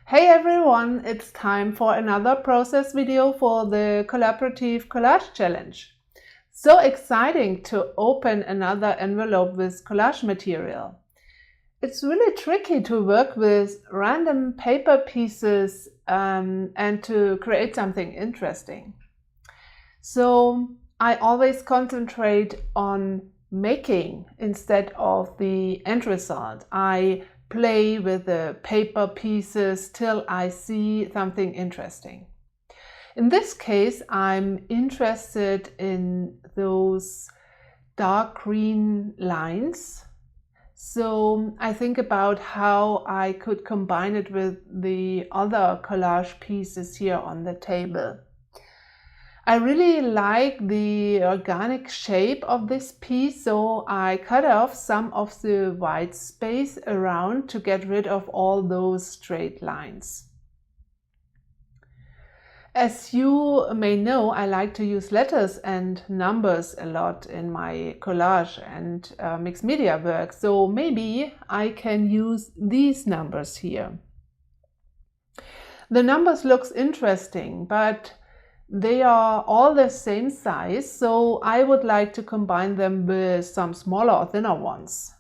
Hey everyone, it's time for another process video for the Collaborative Collage Challenge. So exciting to open another envelope with collage material. It's really tricky to work with random paper pieces and to create something interesting. So I always concentrate on making instead of the end result. I play with the paper pieces till I see something interesting. In this case, I'm interested in those dark green lines. So I think about how I could combine it with the other collage pieces here on the table. I really like the organic shape of this piece, so I cut off some of the white space around to get rid of all those straight lines. As you may know, I like to use letters and numbers a lot in my collage and mixed media work, so maybe I can use these numbers here. The numbers looks interesting, but they are all the same size, so I would like to combine them with some smaller or thinner ones.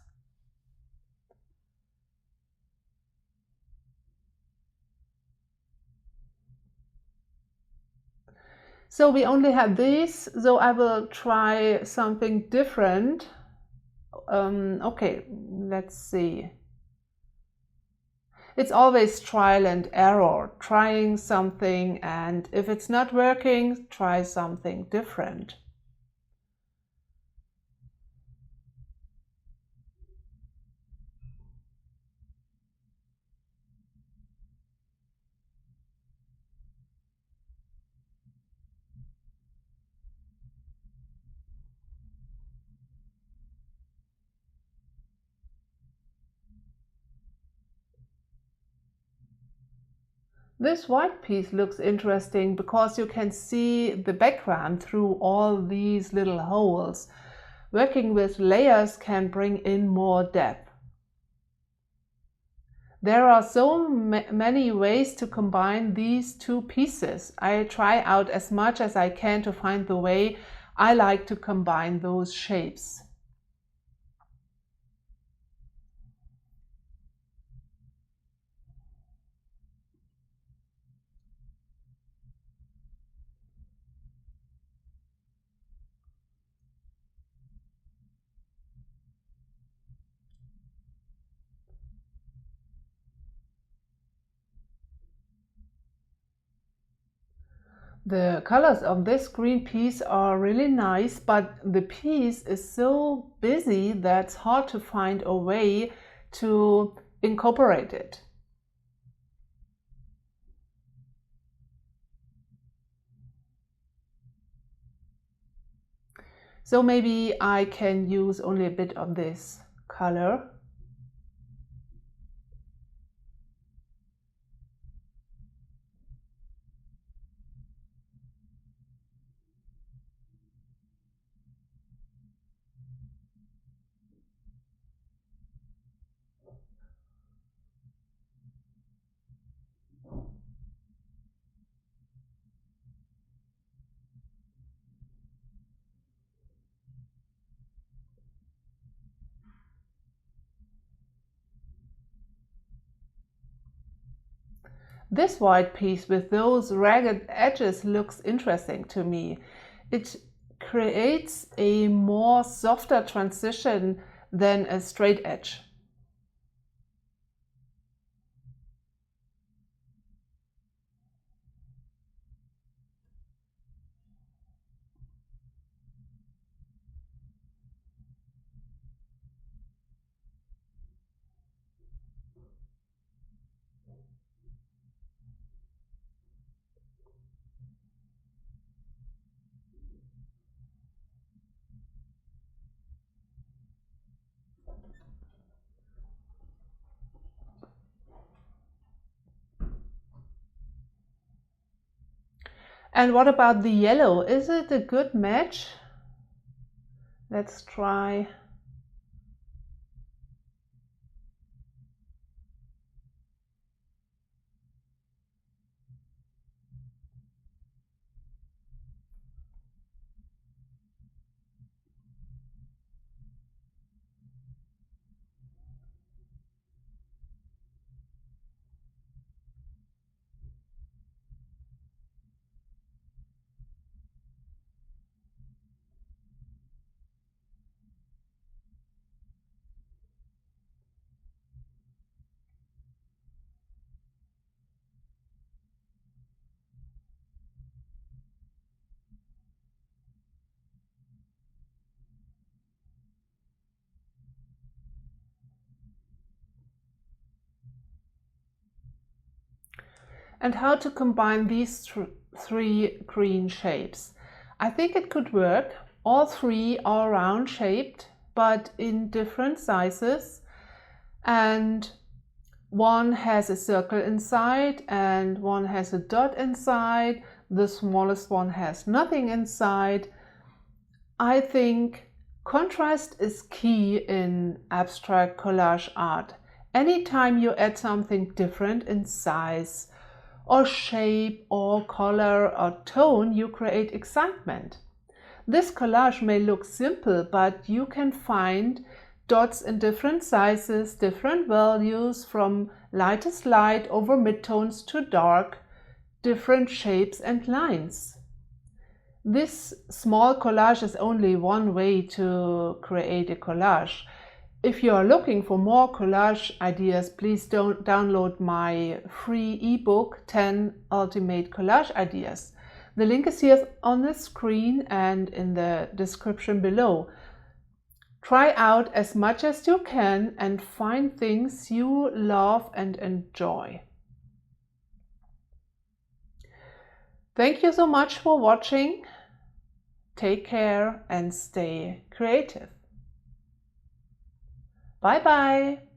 So we only have these, so I will try something different. Okay, let's see. It's always trial and error, trying something, and if it's not working, try something different. This white piece looks interesting because you can see the background through all these little holes. Working with layers can bring in more depth. There are so many ways to combine these two pieces. I try out as much as I can to find the way I like to combine those shapes. The colors of this green piece are really nice, but the piece is so busy that it's hard to find a way to incorporate it. So maybe I can use only a bit of this color. This white piece with those ragged edges looks interesting to me. It creates a more softer transition than a straight edge. And what about the yellow? Is it a good match? Let's try. and how to combine these three green shapes. I think it could work. All three are round shaped, but in different sizes, and one has a circle inside and one has a dot inside. The smallest one has nothing inside. I think contrast is key in abstract collage art. Anytime you add something different in size or shape or color or tone, you create excitement. This collage may look simple, but you can find dots in different sizes, different values, from lightest light over midtones to dark, different shapes and lines. This small collage is only one way to create a collage. If you are looking for more collage ideas, please don't download my free ebook 10 Ultimate Collage Ideas. The link is here on the screen and in the description below. Try out as much as you can and find things you love and enjoy. Thank you so much for watching. Take care and stay creative. Bye bye.